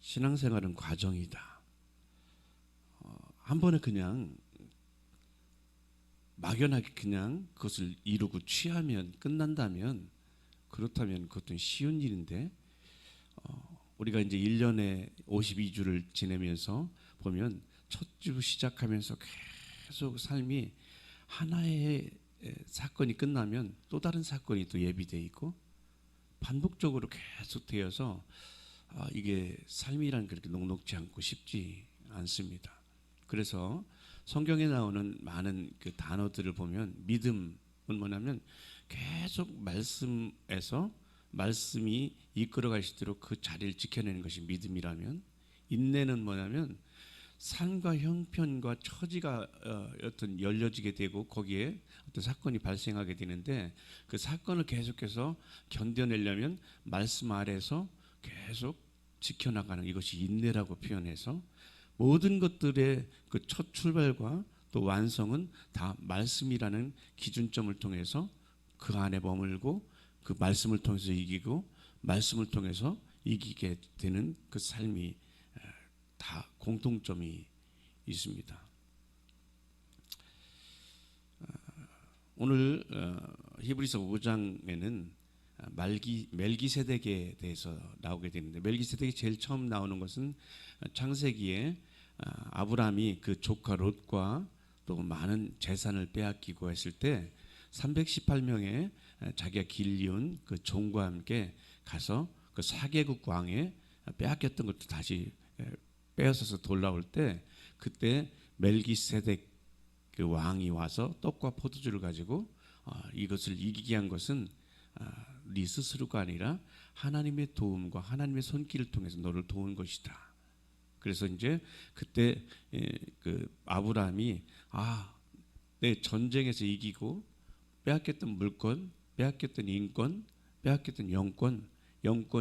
신앙생활은 과정이다. 한 번에 그냥 막연하게 그냥 그것을 이루고 취하면 끝난다면, 그렇다면 그것도 쉬운 일인데, 우리가 이제 1년에 52주를 지내면서 보면 첫 주 시작하면서 계속 삶이 하나의 사건이 끝나면 또 다른 사건이 또 예비되어 있고 반복적으로 계속 되어서 이게 삶이란 그렇게 녹록지 않고 쉽지 않습니다. 그래서 성경에 나오는 많은 그 단어들을 보면 믿음은 뭐냐면 계속 말씀에서 말씀이 이끌어 가시도록 그 자리를 지켜내는 것이 믿음이라면, 인내는 뭐냐면 삶과 형편과 처지가 어떤 열려지게 되고 거기에 어떤 사건이 발생하게 되는데 그 사건을 계속해서 견뎌내려면 말씀 아래에서 계속 지켜나가는 이것이 인내라고 표현해서, 모든 것들의 그 첫 출발과 또 완성은 다 말씀이라는 기준점을 통해서 그 안에 머물고 그 말씀을 통해서 이기고 말씀을 통해서 이기게 되는 그 삶이 다 공통점이 있습니다. 오늘 히브리서 5장에는 멜기세덱에 대해서 나오게 되는데, 멜기세덱이 제일 처음 나오는 것은 창세기에 아브라함이 그 조카 롯과 또 많은 재산을 빼앗기고 했을 때 318명의 자기가 길리운 그 종과 함께 가서 그 4개국 왕에 빼앗겼던 것도 다시 빼앗아서 돌아올 때, 그때 멜기세덱 그 왕이 와서 떡과 포도주를 가지고 이것을 이기게 한 것은 네 스스로가 아니라 하나님의 도움과 하나님의 손길을 통해서 너를 도운 것이다. 그래서 이제 그때 그 아브라함이 내 전쟁에서 이기고 빼앗겼던 물건, 빼앗겼던 인권, 빼앗겼던 영권,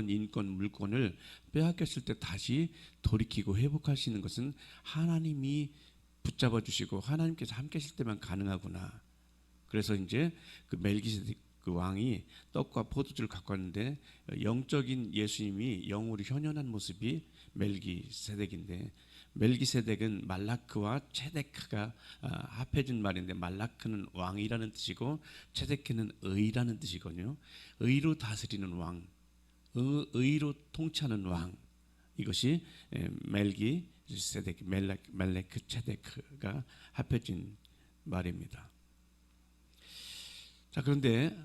인권, 물건을 빼앗겼을 때 다시 돌이키고 회복할 수 있는 것은 하나님이 붙잡아 주시고 하나님께서 함께 하실 때만 가능하구나. 그래서 이제 그 멜기세덱 그 왕이 떡과 포도주를 갖고 왔는데, 영적인 예수님이 영으로 현현한 모습이 멜기세덱인데, 멜기세덱은 말라크와 체데크가 합해진 말인데, 말라크는 왕이라는 뜻이고 체데크는 의라는 뜻이거든요. 의로 다스리는 왕, 의로 통치하는 왕, 이것이 멜기세덱, 멜레크 체데크가 합해진 말입니다. 자, 그런데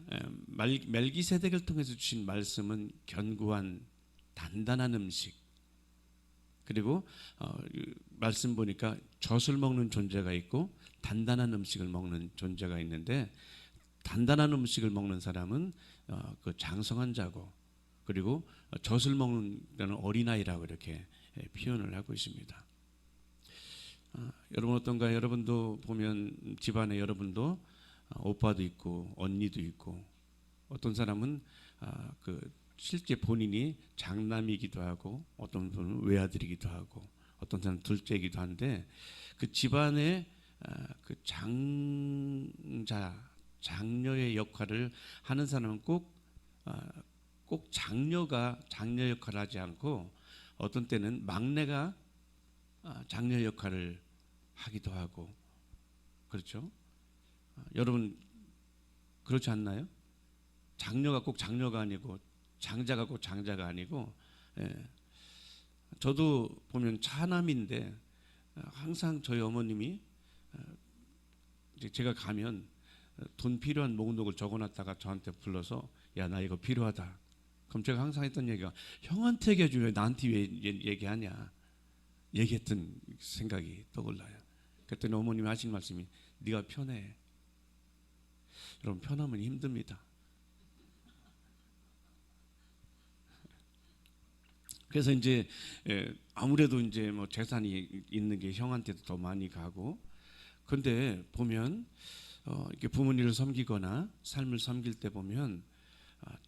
멜기세덱을 통해서 주신 말씀은 견고한 단단한 음식, 그리고 말씀 보니까 젖을 먹는 존재가 있고 단단한 음식을 먹는 존재가 있는데, 단단한 음식을 먹는 사람은 그 장성한 자고, 그리고 젖을 먹는 자는 어린아이라고 이렇게 표현을 하고 있습니다. 여러분 어떤가요? 여러분도 보면 집안에 여러분도 오빠도 있고 언니도 있고, 어떤 사람은 그 실제 본인이 장남이기도 하고 어떤 분은 외아들이기도 하고 어떤 사람은 둘째이기도 한데, 그 집안의 그 장녀의 역할을 하는 사람은 꼭 장녀 역할을 하지 않고 어떤 때는 막내가 장녀 역할을 하기도 하고, 그렇죠? 여러분 그렇지 않나요? 장녀가 꼭 장녀가 아니고 장자가 꼭 장자가 아니고, 저도 보면 차남인데 항상 저희 어머님이 제가 가면 돈 필요한 목록을 적어놨다가 저한테 불러서 야, 나 이거 필요하다. 그럼 제가 항상 했던 얘기가, 형한테 얘기해줘, 왜 나한테 왜 얘기하냐, 얘기했던 생각이 떠올라요. 그랬더니 어머님이 하신 말씀이, 네가 편해. 여러분, 편하면 힘듭니다. 그래서 이제 아무래도 이제 뭐 재산이 있는 게 형한테도 더 많이 가고, 그런데 보면 이렇게 부모님을 섬기거나 삶을 섬길 때 보면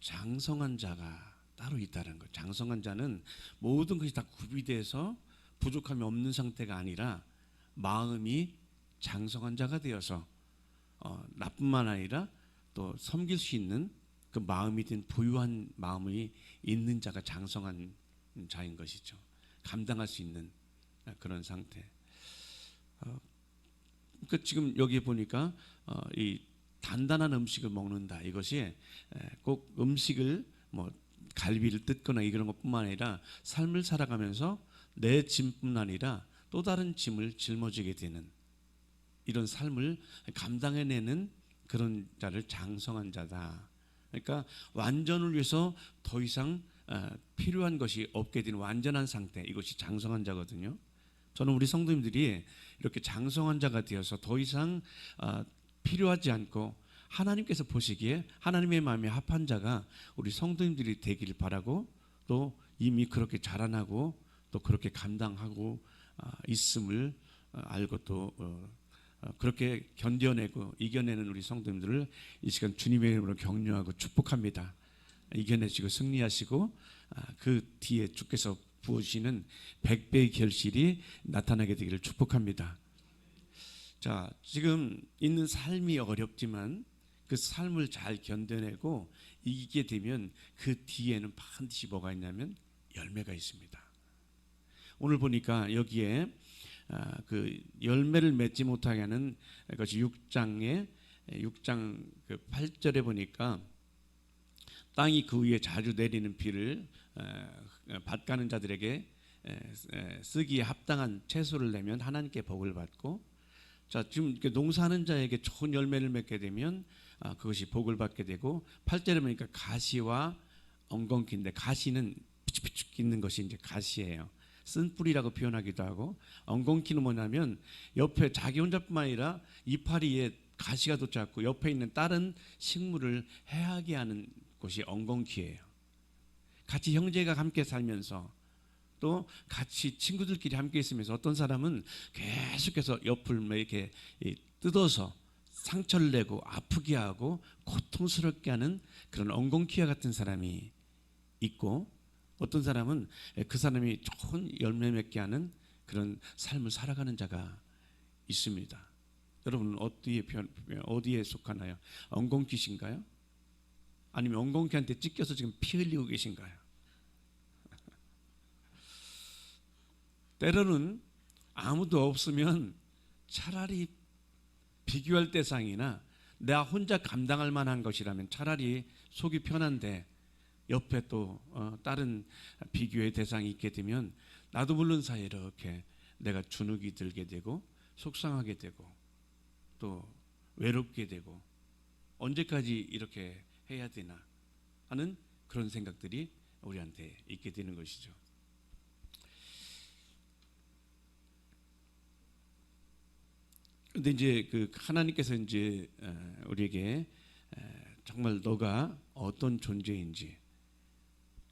장성한 자가 따로 있다는 것. 장성한 자는 모든 것이 다 구비돼서 부족함이 없는 상태가 아니라 마음이 장성한 자가 되어서 나뿐만 아니라 또 섬길 수 있는 그 마음이 된 부유한 마음이 있는 자가 장성한 자인 것이죠. 감당할 수 있는 그런 상태. 그 지금 여기 보니까 이 단단한 음식을 먹는다. 이것이 꼭 음식을 뭐 갈비를 뜯거나 이런 것뿐만 아니라 삶을 살아가면서 내 짐뿐 아니라 또 다른 짐을 짊어지게 되는 이런 삶을 감당해내는 그런 자를 장성한 자다. 그러니까 완전을 위해서 더 이상 필요한 것이 없게 되는 완전한 상태, 이것이 장성한 자거든요. 저는 우리 성도님들이 이렇게 장성한 자가 되어서 더 이상 필요하지 않고 하나님께서 보시기에 하나님의 마음에 합한 자가 우리 성도님들이 되기를 바라고, 또 이미 그렇게 자라나고 또 그렇게 감당하고 있음을 알고 또 그렇게 견뎌내고 이겨내는 우리 성도님들을 이 시간 주님의 이름으로 격려하고 축복합니다. 이겨내시고 승리하시고 그 뒤에 주께서 부으시는 100배의 결실이 나타나게 되기를 축복합니다. 자, 지금 있는 삶이 어렵지만 그 삶을 잘 견뎌내고 이기게 되면 그 뒤에는 반드시 뭐가 있냐면 열매가 있습니다. 오늘 보니까 여기에 그 열매를 맺지 못하게 하는 것이 6장 그 8절에 보니까 땅이 그 위에 자주 내리는 비를 밭 가는 자들에게 쓰기에 합당한 채소를 내면 하나님께 복을 받고, 자, 지금 농사하는 자에게 좋은 열매를 맺게 되면 그것이 복을 받게 되고, 8절에 보니까 가시와 엉겅퀴인데, 가시는 피축피축 있는 것이 이제 가시예요. 쓴뿌리라고 표현하기도 하고, 엉겅퀴는 뭐냐면 옆에 자기 혼자뿐만 아니라 이파리에 가시가 돋지 옆에 있는 다른 식물을 해하게 하는 곳이 엉겅퀴예요. 같이 형제가 함께 살면서 또 같이 친구들끼리 함께 있으면서 어떤 사람은 계속해서 옆을 이렇게 뜯어서 상처를 내고 아프게 하고 고통스럽게 하는 그런 엉겅퀴와 같은 사람이 있고, 어떤 사람은 그 사람이 좋은 열매 맺게 하는 그런 삶을 살아가는 자가 있습니다. 여러분은 어디에 속하나요? 엉겅퀴신가요? 아니면 엉겅퀴한테 찢겨서 지금 피 흘리고 계신가요? 때로는 아무도 없으면 차라리 비교할 대상이나 내가 혼자 감당할 만한 것이라면 차라리 속이 편한데, 옆에 또 다른 비교의 대상이 있게 되면 나도 모르는 사이에 이렇게 내가 주눅이 들게 되고 속상하게 되고 또 외롭게 되고, 언제까지 이렇게 해야 되나 하는 그런 생각들이 우리한테 있게 되는 것이죠. 근데 이제 그 하나님께서 이제 우리에게 정말 너가 어떤 존재인지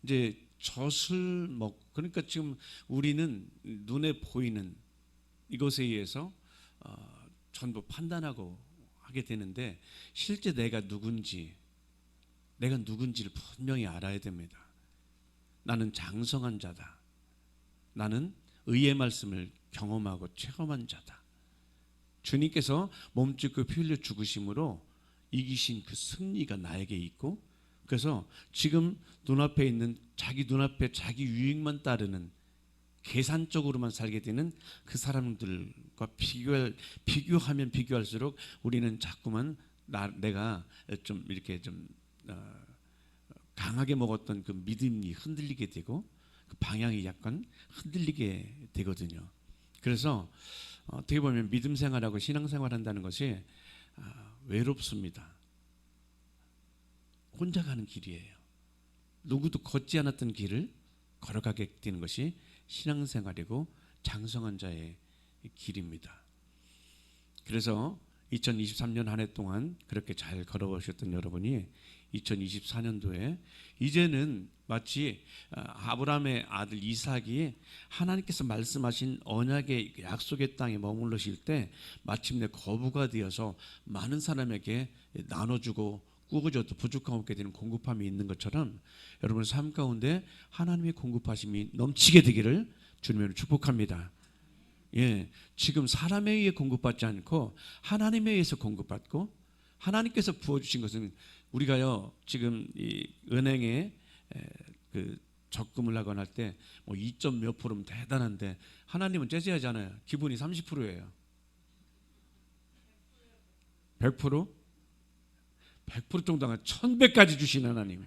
이제 젖을 그러니까 지금 우리는 눈에 보이는 이것에 의해서 전부 판단하고 하게 되는데, 실제 내가 누군지를 분명히 알아야 됩니다. 나는 장성한 자다. 나는 의의 말씀을 경험하고 체험한 자다. 주님께서 몸짓고 피 흘려 죽으심으로 이기신 그 승리가 나에게 있고, 그래서 지금 눈앞에 있는 자기 눈앞에 자기 유익만 따르는 계산적으로만 살게 되는 그 사람들과 비교하면 비교할수록 우리는 자꾸만 내가 좀 이렇게 좀 강하게 먹었던 그 믿음이 흔들리게 되고 그 방향이 약간 흔들리게 되거든요. 그래서 어떻게 보면 믿음 생활하고 신앙 생활한다는 것이 외롭습니다. 혼자 가는 길이에요. 누구도 걷지 않았던 길을 걸어가게 되는 것이 신앙생활이고 장성한 자의 길입니다. 그래서 2023년 한 해 동안 그렇게 잘 걸어오셨던 여러분이 2024년도에 이제는 마치 아브라함의 아들 이삭이 하나님께서 말씀하신 언약의 약속의 땅에 머무르실 때 마침내 거부가 되어서 많은 사람에게 나눠주고 꾸어줘도 부족함 없게 되는 공급함이 있는 것처럼 여러분 삶 가운데 하나님의 공급하심이 넘치게 되기를 주님으로 축복합니다. 예, 지금 사람에 의해 공급받지 않고 하나님에 의해서 공급받고, 하나님께서 부어주신 것은 우리가요 지금 이 은행에 그 적금을 하거나 할 때 뭐 2점 몇 프로면 대단한데 하나님은 째째하지 않아요. 기본이 30%예요. 100%? 100% 정도 하면 1000배까지 주시는 하나님.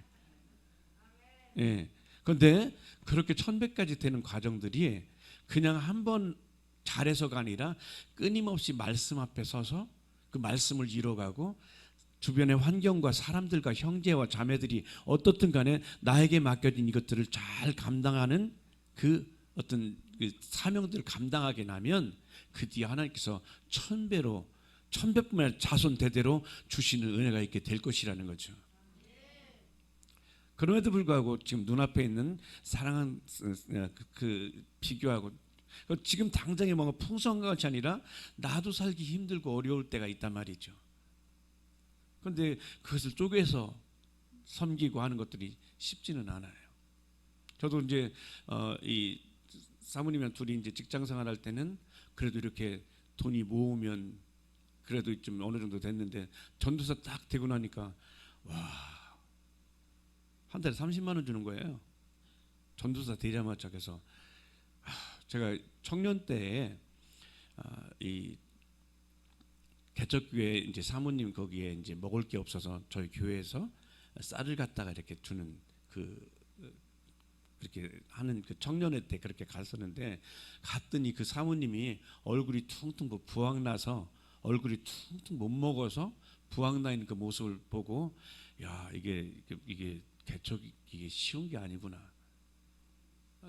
예. 그런데 그렇게 1000배까지 되는 과정들이 그냥 한번 잘해서가 아니라 끊임없이 말씀 앞에 서서 그 말씀을 이뤄가고 주변의 환경과 사람들과 형제와 자매들이 어떻든 간에 나에게 맡겨진 이것들을 잘 감당하는 그 어떤 그 사명들을 감당하게 나면 그 뒤에 하나님께서 1000배로 1000배뿐만 아니라 자손 대대로 주시는 은혜가 있게 될 것이라는 거죠. 그럼에도 불구하고 지금 눈앞에 있는 사랑한 그 비교하고 지금 당장에 뭔가 풍성한 것이 아니라 나도 살기 힘들고 어려울 때가 있단 말이죠. 그런데 그것을 쪼개서 섬기고 하는 것들이 쉽지는 않아요. 저도 이제 이 사모님이랑 둘이 이제 직장 생활할 때는 그래도 이렇게 돈이 모으면 그래도 좀 어느 정도 됐는데 전도사 딱 되고 나니까 와, 한 달에 30만 원 주는 거예요. 전도사 되자마자. 그래서 제가 청년 때에 이 개척교회 이제 사모님 거기에 이제 먹을 게 없어서 저희 교회에서 쌀을 갖다가 이렇게 주는 그렇게 하는 그 청년회 때 그렇게 갔었는데 갔더니 그 사모님이 얼굴이 퉁퉁 부항 나서 얼굴이 퉁퉁 못 먹어서 부항 나 있는 그 모습을 보고 야 이게 개척이 이게 쉬운 게 아니구나.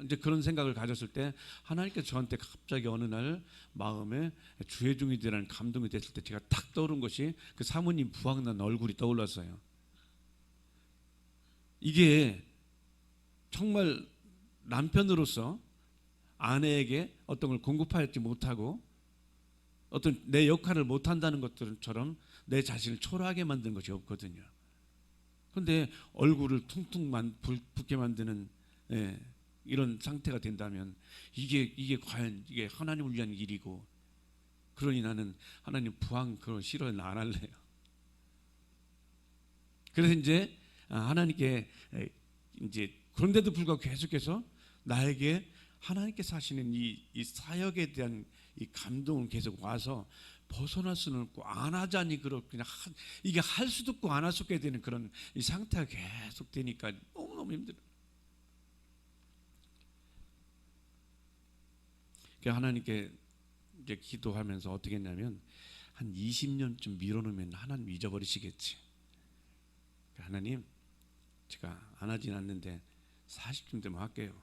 이제 그런 생각을 가졌을 때 하나님께서 저한테 갑자기 어느 날 마음에 주의 종이 되라는 감동이 됐을 때 제가 탁 떠오른 것이 그 사모님 부항난 얼굴이 떠올랐어요. 이게 정말 남편으로서 아내에게 어떤 걸 공급하지 못하고 어떤 내 역할을 못한다는 것들처럼 내 자신을 초라하게 만드는 것이 없거든요. 그런데 얼굴을 퉁퉁 붓게 만드는 이런 상태가 된다면 이게 과연 이게 하나님을 위한 일이고, 그러니 나는 하나님 부항 그런 싫어요. 나 안 할래요. 그래서 이제 하나님께 이제 그런데도 불구하고 계속해서 나에게 하나님께서 하시는 이 사역에 대한 이 감동은 계속 와서 벗어날 수는 없고 안 하자니 그냥 이게 할 수도 없고 안 할 수 없게 되는 그런 이 상태가 계속 되니까 너무너무 힘들어요. 하나님께 이제 기도하면서 어떻게 했냐면 한 20년쯤 미뤄놓으면 하나님 잊어버리시겠지. 하나님 제가 안 하진 않는데 40쯤 되면 할게요.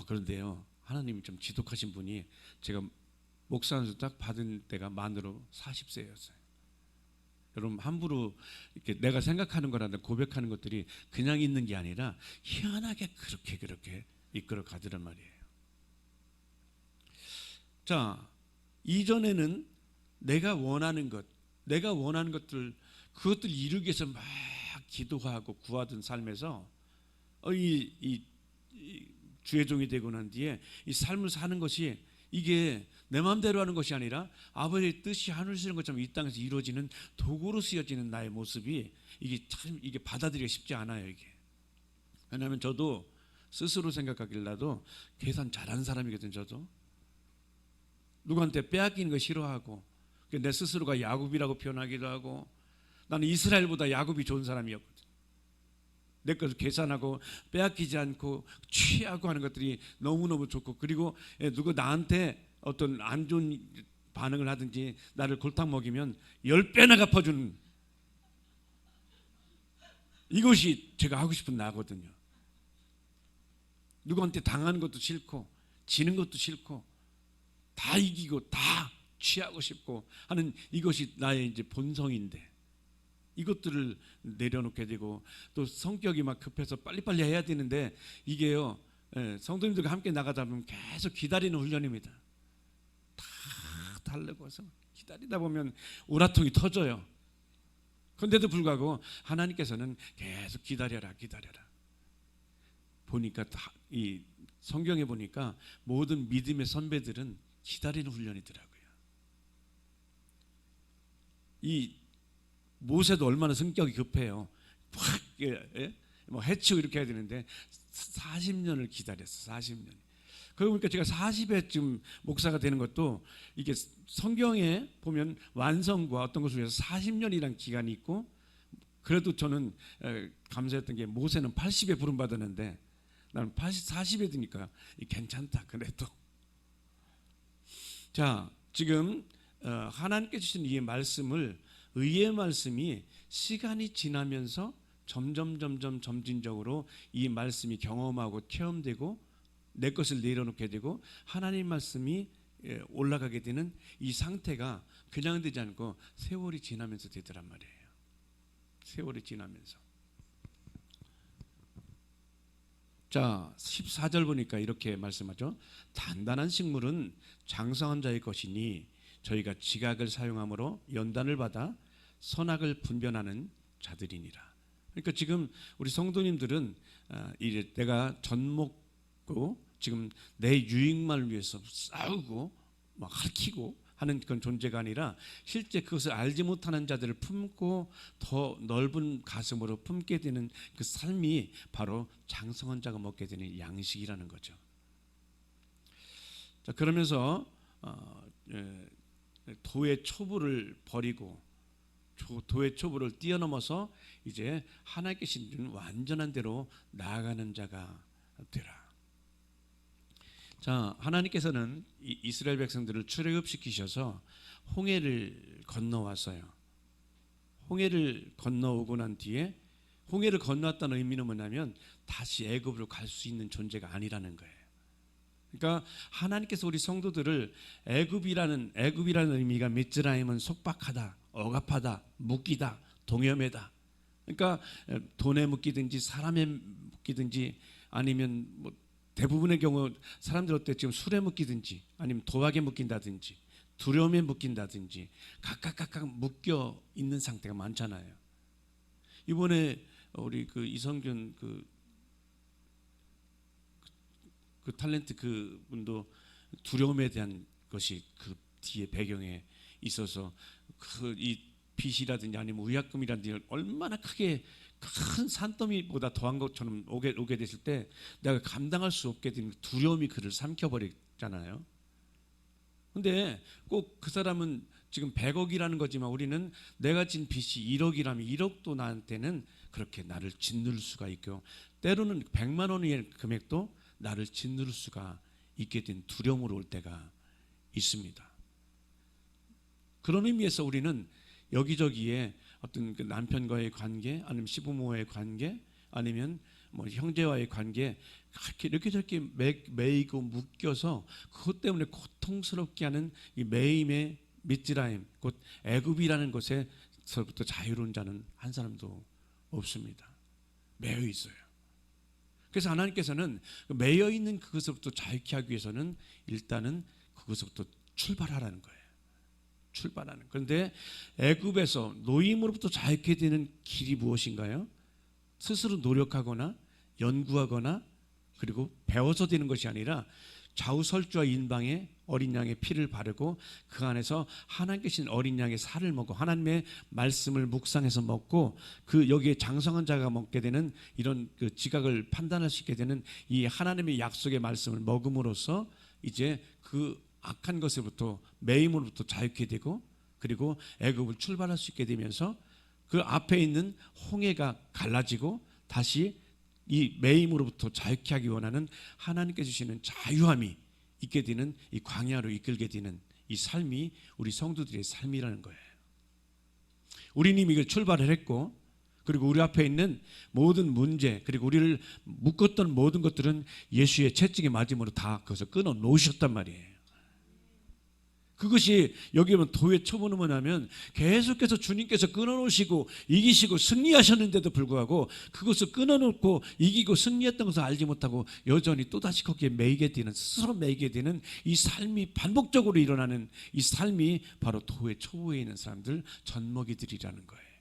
그런데요 하나님이 좀 지독하신 분이 제가 목사 안수 딱 받은 때가 만으로 40세였어요. 여러분 함부로 이렇게 내가 생각하는 거라든 고백하는 것들이 그냥 있는 게 아니라 희한하게 그렇게 이끌어 가더란 말이에요. 자, 이전에는 내가 원하는 것들 그것들 이루기 위해서 막 기도하고 구하던 삶에서 이 주의 종이 되고 난 뒤에 이 삶을 사는 것이 이게 내 마음대로 하는 것이 아니라 아버지의 뜻이 하늘 쓰는 것처럼 이 땅에서 이루어지는 도구로 쓰여지는 나의 모습이 이게 받아들이기 쉽지 않아요. 이게 왜냐하면 저도 스스로 생각하길 나도 계산 잘하는 사람이거든. 저도 누구한테 빼앗기는 거 싫어하고 내 스스로가 야곱이라고 표현하기도 하고 나는 이스라엘보다 야곱이 좋은 사람이었거든. 내 것을 계산하고 빼앗기지 않고 취하고 하는 것들이 너무너무 좋고, 그리고 누구 나한테 어떤 안 좋은 반응을 하든지 나를 골탕 먹이면 10배나 갚아주는 이것이 제가 하고 싶은 나거든요. 누구한테 당하는 것도 싫고 지는 것도 싫고 다 이기고 다 취하고 싶고 하는 이것이 나의 이제 본성인데 이것들을 내려놓게 되고 또 성격이 막 급해서 빨리빨리 해야 되는데 이게요 성도님들과 함께 나가다 보면 계속 기다리는 훈련입니다. 다 달래고서 기다리다 보면 우라통이 터져요. 그런데도 불구하고 하나님께서는 계속 기다려라 보니까 이 성경에 보니까 모든 믿음의 선배들은 기다리는 훈련이더라고요. 이 모세도 얼마나 성격이 급해요. 확 뭐 해치고 이렇게 해야 되는데 40년을 기다렸어. 40년. 그러니까 제가 40회쯤 목사가 되는 것도 이게 성경에 보면 완성과 어떤 것을 위해서 40년이라는 기간이 있고, 그래도 저는 감사했던 게 모세는 80에 부름 받았는데 나는 40에 드니까 괜찮다. 그래도 자, 지금 하나님께 주신 이 말씀을, 의의 말씀이 시간이 지나면서 점점 점진적으로 이 말씀이 경험하고 체험되고 내 것을 내려놓게 되고 하나님 말씀이 올라가게 되는 이 상태가 그냥 되지 않고 세월이 지나면서 되더란 말이에요. 세월이 지나면서. 자, 14절 보니까 이렇게 말씀하죠. 단단한 식물은 장성한 자의 것이니 저희가 지각을 사용함으로 연단을 받아 선악을 분별하는 자들이니라. 그러니까 지금 우리 성도님들은 내가 젖먹고 지금 내 유익만을 위해서 싸우고 막 가르치고 하는 그런 존재가 아니라 실제 그것을 알지 못하는 자들을 품고 더 넓은 가슴으로 품게 되는 그 삶이 바로 장성한 자가 먹게 되는 양식이라는 거죠. 자, 그러면서 도의 초부를 버리고 도의 초부를 뛰어넘어서 이제 하나님께 주신 완전한 대로 나아가는 자가 되라. 자, 하나님께서는 이스라엘 백성들을 출애굽시키셔서 홍해를 건너왔어요. 홍해를 건너오고 난 뒤에, 홍해를 건너왔다는 의미는 뭐냐면 다시 애굽으로 갈 수 있는 존재가 아니라는 거예요. 그러니까 하나님께서 우리 성도들을 애굽이라는 의미가 미즈라임은 속박하다, 억압하다, 묶이다, 동여매다. 그러니까 돈에 묶이든지 사람에 묶이든지 아니면 뭐 대부분의 경우 사람들 어때 지금 술에 묶이든지 아니면 도박에 묶인다든지 두려움에 묶인다든지 각각 묶여 있는 상태가 많잖아요. 이번에 우리 그 이성균 그 탤런트 그 분도 두려움에 대한 것이 그 뒤에 배경에 있어서 그 이 빚이라든지 아니면 위약금이라든지 얼마나 크게 큰 산더미보다 더한 것처럼 오게 됐을 때 내가 감당할 수 없게 된 두려움이 그를 삼켜버렸잖아요. 근데 꼭 그 사람은 지금 100억이라는 거지만 우리는 내가 진 빚이 1억이라면 1억도 나한테는 그렇게 나를 짓누를 수가 있고, 때로는 100만 원의 금액도 나를 짓누를 수가 있게 된 두려움으로 올 때가 있습니다. 그런 의미에서 우리는 여기저기에 어떤 그 남편과의 관계, 아니면 시부모와의 관계, 아니면 뭐 형제와의 관계, 이렇게 저렇게 매이고 묶여서 그것 때문에 고통스럽게 하는 이 매임의 미즈라임, 곧 애굽이라는 것에서부터 자유로운 자는 한 사람도 없습니다. 매여 있어요. 그래서 하나님께서는 매여 있는 그것부터 자유케 하기 위해서는 일단은 그것부터 출발하라는 거예요. 출발하는. 그런데 애굽에서 노임으로부터 자유케 되는 길이 무엇인가요? 스스로 노력하거나 연구하거나 그리고 배워서 되는 것이 아니라 좌우설주와 인방에 어린 양의 피를 바르고 그 안에서 하나님께 주신 어린 양의 살을 먹고 하나님의 말씀을 묵상해서 먹고 그 여기에 장성한 자가 먹게 되는 이런 그 지각을 판단할 수 있게 되는 이 하나님의 약속의 말씀을 먹음으로써 이제 그 악한 것으로부터 매임으로부터 자유케 되고 그리고 애굽을 출발할 수 있게 되면서 그 앞에 있는 홍해가 갈라지고 다시 이 매임으로부터 자유케 하기 원하는 하나님께 주시는 자유함이 있게 되는 이 광야로 이끌게 되는 이 삶이 우리 성도들의 삶이라는 거예요. 우리는 이미 이걸 출발을 했고 그리고 우리 앞에 있는 모든 문제 그리고 우리를 묶었던 모든 것들은 예수의 채찍에 맞음으로 다 그것을 끊어 놓으셨단 말이에요. 그것이 여기 보면 도의 초보는 뭐냐면 계속해서 주님께서 끊어놓으시고 이기시고 승리하셨는데도 불구하고 그것을 끊어놓고 이기고 승리했던 것을 알지 못하고 여전히 또다시 거기에 매이게 되는 스스로 매이게 되는 이 삶이 반복적으로 일어나는 이 삶이 바로 도의 초보에 있는 사람들 젖먹이들이라는 거예요.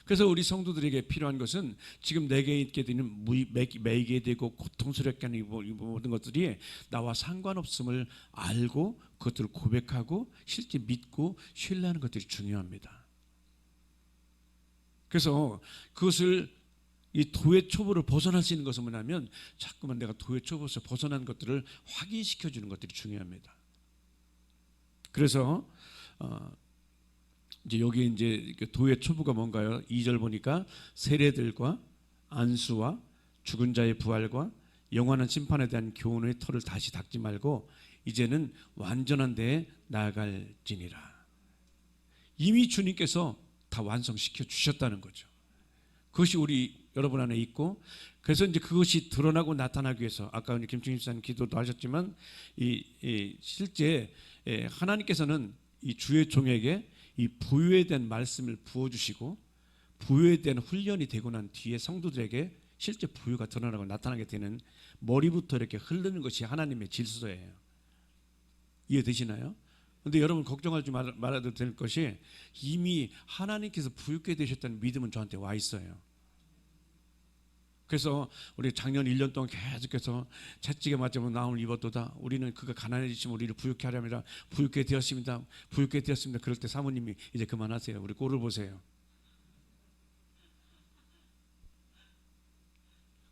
그래서 우리 성도들에게 필요한 것은 지금 내게 있게 되는 매이게 되고 고통스럽게 하는 이 모든 것들이 나와 상관없음을 알고 그것들을 고백하고 실제 믿고 신뢰하는 것들이 중요합니다. 그래서 그것을 이 도의 초보를 벗어날 수 있는 것은 뭐냐면 자꾸만 내가 도의 초보에서 벗어난 것들을 확인시켜 주는 것들이 중요합니다. 그래서 이제 여기 이제 도의 초보가 뭔가요? 2절 보니까 세례들과 안수와 죽은 자의 부활과 영원한 심판에 대한 교훈의 털을 다시 닦지 말고 이제는 완전한 데에 나아갈지니라. 이미 주님께서 다 완성시켜 주셨다는 거죠. 그것이 우리 여러분 안에 있고, 그래서 이제 그것이 드러나고 나타나기 위해서 아까 김충희 집사님 기도도 하셨지만 실제 하나님께서는 이 주의 종에게 이 부요에 대한 말씀을 부어주시고 부요에 대한 훈련이 되고 난 뒤에 성도들에게 실제 부요가 드러나고 나타나게 되는, 머리부터 이렇게 흐르는 것이 하나님의 질서예요. 이해되시나요? 그런데 여러분 걱정하지 말아도 될 것이 이미 하나님께서 부유케 되셨다는 믿음은 저한테 와 있어요. 그래서 우리 작년 1년 동안 계속해서 채찍에 맞으면 나오는 입었도다. 우리는 그가 가난해지시면 우리를 부유케 하려면 부유케 되었습니다. 부유케 되었습니다. 그럴 때 사모님이 이제 그만하세요. 우리 꼴을 보세요.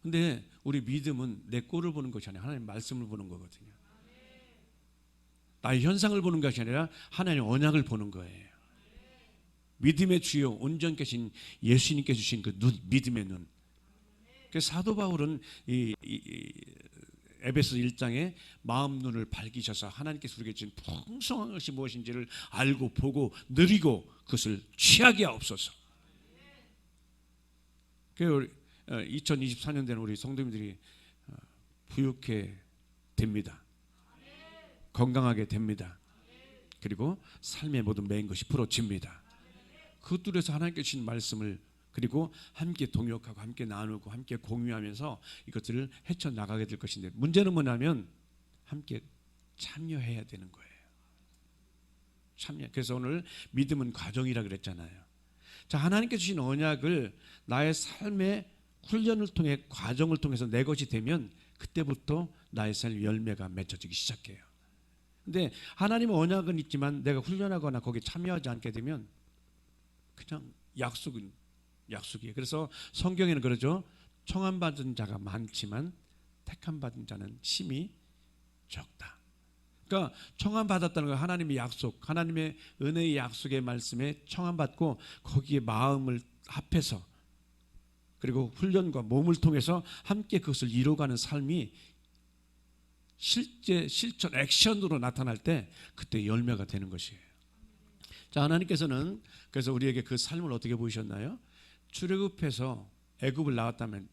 근데 우리 믿음은 내 꼴을 보는 것이 아니라 하나님 말씀을 보는 거거든요. 나의 현상을 보는 것이 아니라 하나님의 언약을 보는 거예요. 믿음의 주요 온전케신 예수님께 주신 그 눈, 믿음의 눈. 그래서 사도 바울은 에베소 1장에 마음 눈을 밝히셔서 하나님께서 우리에게 주신 풍성한 것이 무엇인지를 알고 보고 누리고 그것을 취하게 하옵소서. 2024년 된 우리 성도님들이 부유케 됩니다. 건강하게 됩니다. 그리고 삶의 모든 메인 것이 풀어집니다. 그것들에서 하나님께 주신 말씀을 그리고 함께 동역하고 함께 나누고 함께 공유하면서 이것들을 헤쳐나가게 될 것인데, 문제는 뭐냐면 함께 참여해야 되는 거예요. 참여. 그래서 오늘 믿음은 과정이라 그랬잖아요. 자, 하나님께 주신 언약을 나의 삶의 훈련을 통해 과정을 통해서 내 것이 되면 그때부터 나의 삶 열매가 맺혀지기 시작해요. 근데 하나님의 언약은 있지만 내가 훈련하거나 거기에 참여하지 않게 되면 그냥 약속이에요. 그래서 성경에는 그러죠. 청함받은 자가 많지만 택함받은 자는 심히 적다. 그러니까 청함받았다는 건 하나님의 약속, 하나님의 은혜의 약속의 말씀에 청함받고 거기에 마음을 합해서 그리고 훈련과 몸을 통해서 함께 그것을 이뤄가는 삶이 실제 실천 액션으로 나타날 때 그때 열매가 되는 것이에요. 자, 하나님께서는 그래서 우리에게 그 삶을 어떻게 보이셨나요? 출애굽해서 애굽을 나왔다면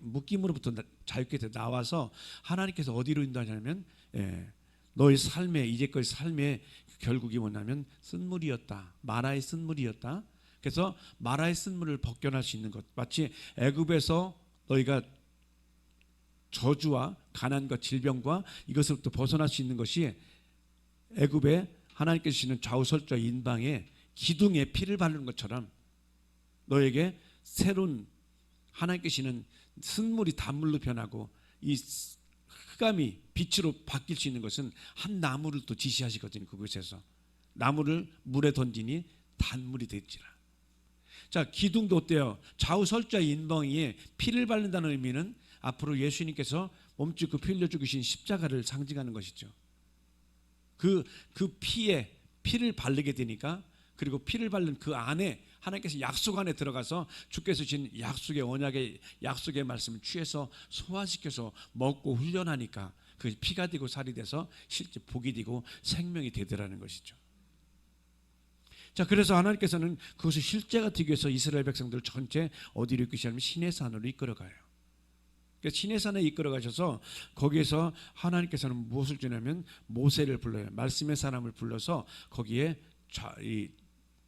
묶임으로부터 자유케 나와서 하나님께서 어디로 인도하냐면 너의 삶의 이제까지 삶의 결국이 뭐냐면 쓴물이었다. 마라의 쓴물이었다. 그래서 마라의 쓴물을 벗겨날 수 있는 것, 마치 애굽에서 너희가 저주와 가난과 질병과 이것으로부터 벗어날 수 있는 것이 애굽에 하나님께서 주시는 좌우설자 인방에 기둥에 피를 바르는 것처럼 너에게 새로운 하나님께서 주시는 쓴물이 단물로 변하고 이 흑암이 빛으로 바뀔 수 있는 것은 한 나무를 또 지시하시거든요. 그곳에서 나무를 물에 던지니 단물이 되지라. 자, 기둥도 어때요? 좌우설자 인방에 피를 바른다는 의미는 앞으로 예수님께서 몸짓고 피 흘려 죽으신 십자가를 상징하는 것이죠. 그 피에 피를 바르게 되니까, 그리고 피를 바른 그 안에 하나님께서 약속 안에 들어가서 주께서 주신 약속의 언약의 약속의 말씀을 취해서 소화시켜서 먹고 훈련하니까 그 피가 되고 살이 돼서 실제 복이 되고 생명이 되더라는 것이죠. 자, 그래서 하나님께서는 그것이 실제가 되기 위해서 이스라엘 백성들을 전체 어디로 이끄시냐면 시내산으로 이끌어가요. 그러니까 시내산에 이끌어가셔서 거기에서 하나님께서는 무엇을 주냐면 모세를 불러요. 말씀의 사람을 불러서 거기에 이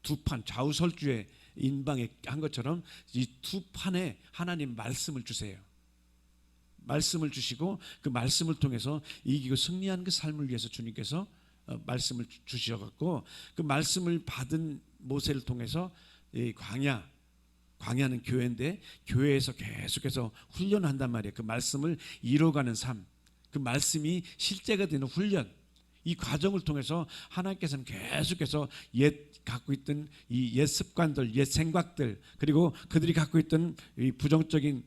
두 판 좌우설주의 인방에 한 것처럼 이 두 판에 하나님 말씀을 주세요. 말씀을 주시고 그 말씀을 통해서 이기고 승리하는 그 삶을 위해서 주님께서 말씀을 주셔갖고 그 말씀을 받은 모세를 통해서 이 광야는 교회인데 교회에서 계속해서 훈련한단 말이에요. 그 말씀을 이뤄가는 삶, 그 말씀이 실제가 되는 훈련, 이 과정을 통해서 하나님께서는 계속해서 갖고 있던 이 옛 습관들, 옛 생각들, 그리고 그들이 갖고 있던 이 부정적인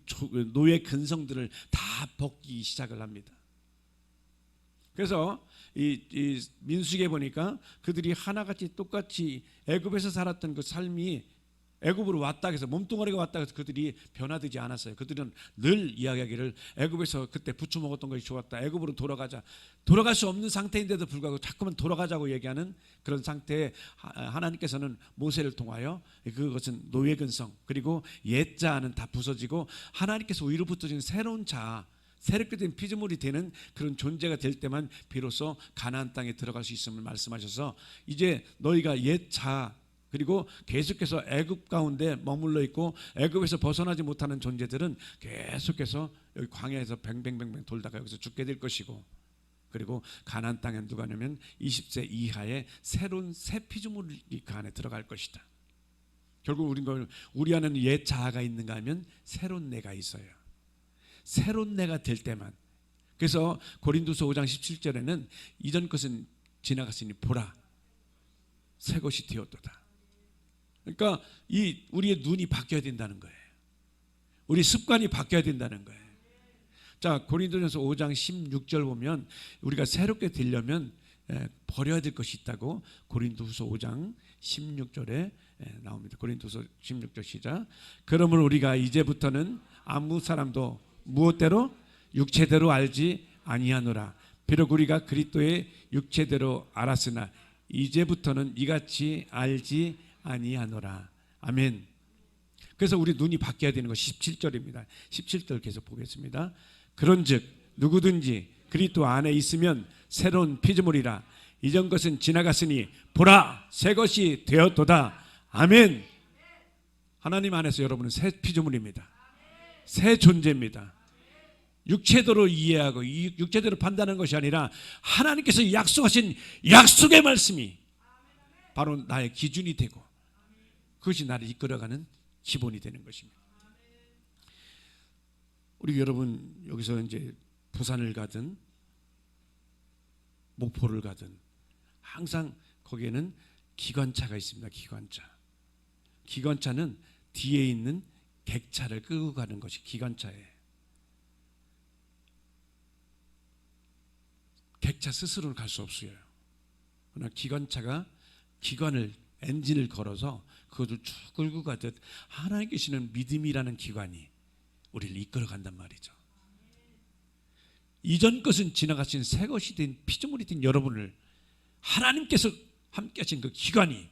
노예 근성들을 다 벗기 시작을 합니다. 그래서 이 민수기에 보니까 그들이 하나같이 똑같이 애굽에서 살았던 그 삶이 애굽으로 왔다 해서 몸뚱아리가 왔다 해서 그들이 변화되지 않았어요. 그들은 늘 이야기하기를 애굽에서 그때 부추 먹었던 것이 좋았다. 애굽으로 돌아가자. 돌아갈 수 없는 상태인데도 불구하고 자꾸만 돌아가자고 얘기하는 그런 상태에 하나님께서는 모세를 통하여 그것은 노예 근성 그리고 옛 자아는 다 부서지고 하나님께서 위로부터 주신 새로운 자아, 새롭게 된 피조물이 되는 그런 존재가 될 때만 비로소 가나안 땅에 들어갈 수 있음을 말씀하셔서 이제 너희가 옛 자아 그리고 계속해서 애굽 가운데 머물러 있고 애굽에서 벗어나지 못하는 존재들은 계속해서 여기 광야에서 뱅뱅뱅뱅 돌다가 여기서 죽게 될 것이고, 그리고 가나안 땅에 누가 냐면 20세 이하의 새로운 새 피조물이 그 안에 들어갈 것이다. 결국 우리 안에는 옛 자아가 있는가 하면 새로운 내가 있어요. 새로운 내가 될 때만. 그래서 고린도서 5장 17절에는 이전 것은 지나갔으니 보라 새 것이 되었도다. 그러니까 우리의 눈이 바뀌어야 된다는 거예요. 우리 습관이 바뀌어야 된다는 거예요. 자, 고린도전서 5장 16절 보면 우리가 새롭게 되려면 버려야 될 것이 있다고 고린도후서 5장 16절에 나옵니다. 고린도서 16절 시작. 그러므로 우리가 이제부터는 아무 사람도 무엇대로 육체대로 알지 아니하노라. 비록 우리가 그리스도의 육체대로 알았으나 이제부터는 이같이 알지 아니하노라. 아멘. 그래서 우리 눈이 바뀌어야 되는 것이 17절입니다. 17절 계속 보겠습니다. 그런즉 누구든지 그리스도 안에 있으면 새로운 피조물이라. 이전 것은 지나갔으니 보라 새 것이 되었도다. 아멘. 하나님 안에서 여러분은 새 피조물입니다. 새 존재입니다. 육체대로 이해하고 육체대로 판단하는 것이 아니라 하나님께서 약속하신 약속의 말씀이 바로 나의 기준이 되고 그것이 나를 이끌어가는 기본이 되는 것입니다. 우리 여러분 여기서 이제 부산을 가든 목포를 가든 항상 거기에는 기관차가 있습니다. 기관차는 뒤에 있는 객차를 끌고 가는 것이 기관차예요. 객차 스스로는 갈 수 없어요. 그러나 기관차가 엔진을 걸어서 그것을 쭉 끌고 가듯 하나님께 주시는 믿음이라는 기관이 우리를 이끌어 간단 말이죠. 이전 것은 지나가신 새 것이 된 피조물이 된 여러분을 하나님께서 함께 하신 그 기관이,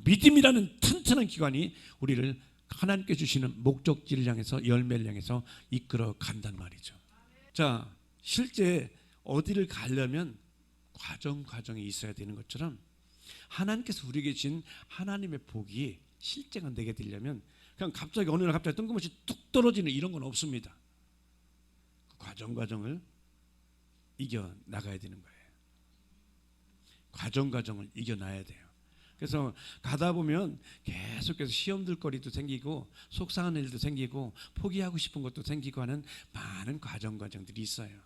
믿음이라는 튼튼한 기관이 우리를 하나님께 주시는 목적지를 향해서, 열매를 향해서 이끌어 간단 말이죠. 자, 실제 어디를 가려면 과정이 있어야 되는 것처럼 하나님께서 우리에게 주신 하나님의 복이 실제가 내게 되려면 그냥 갑자기 어느 날 갑자기 뜬금없이 뚝 떨어지는 이런 건 없습니다. 그 과정을 이겨 나가야 되는 거예요. 과정을 이겨나야 돼요. 그래서 가다 보면 계속해서 시험들 거리도 생기고 속상한 일도 생기고 포기하고 싶은 것도 생기고 하는 많은 과정들이 있어요.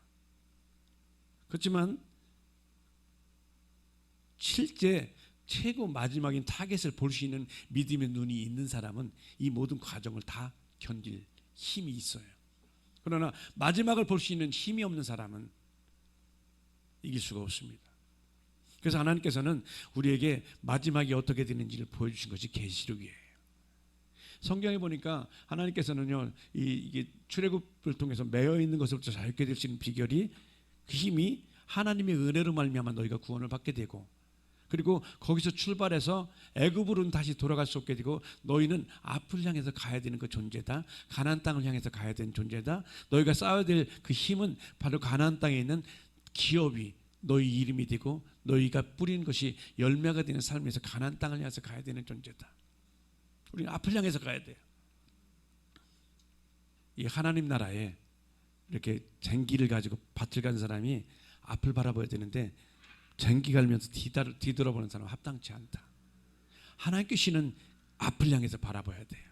그렇지만 실제 최고 마지막인 타겟을 볼 수 있는 믿음의 눈이 있는 사람은 이 모든 과정을 다 견딜 힘이 있어요. 그러나 마지막을 볼 수 있는 힘이 없는 사람은 이길 수가 없습니다. 그래서 하나님께서는 우리에게 마지막이 어떻게 되는지를 보여주신 것이 계시록이에요. 성경에 보니까 하나님께서는요, 이게 출애굽을 통해서 매여 있는 것으로부터 자유케 될 수 있는 비결이 그 힘이 하나님의 은혜로 말미암아 너희가 구원을 받게 되고, 그리고 거기서 출발해서 애굽으로는 다시 돌아갈 수 없게 되고 너희는 앞을 향해서 가야 되는 그 존재다. 가나안 땅을 향해서 가야 되는 존재다. 너희가 쌓아야 될 그 힘은 바로 가나안 땅에 있는 기업이 너희 이름이 되고 너희가 뿌리는 것이 열매가 되는 삶에서 가나안 땅을 향해서 가야 되는 존재다. 우리는 앞을 향해서 가야 돼요. 이 하나님 나라에 이렇게 쟁기를 가지고 밭을 간 사람이 앞을 바라봐야 되는데 쟁기 갈면서 뒤돌아보는 사람은 합당치 않다. 하나님께 주시는 앞을 향해서 바라봐야 돼요.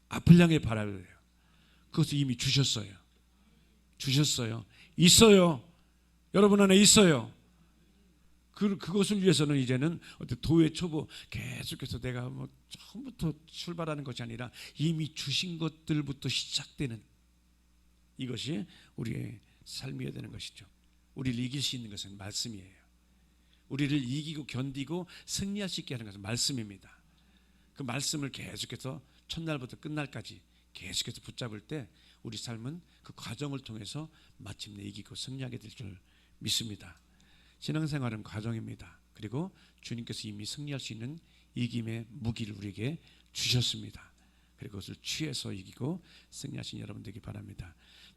앞을 향해 바라봐야 돼요. 그것을 이미 주셨어요. 있어요. 여러분 안에 있어요. 그것을 위해서는 이제는 어떤 도회 초보 계속해서 내가 뭐 처음부터 출발하는 것이 아니라 이미 주신 것들부터 시작되는 이것이 우리의 삶이어야 되는 것이죠. 우리를 이길 수 있는 것은 말씀이에요. 우리를 이기고 견디고 승리할 수 있게 하는 것은 말씀입니다. 그 말씀을 계속해서 첫날부터 끝날까지 계속해서 붙잡을 때 우리 삶은 그 과정을 통해서 마침내 이기고 승리하게 될 줄 믿습니다. 신앙생활은 과정입니다. 그리고 주님께서 이미 승리할 수 있는 이김의 무기를 우리에게 주셨습니다. 그리고 그것을 취해서 이기고 승리하신 여러분 되기 바랍니다.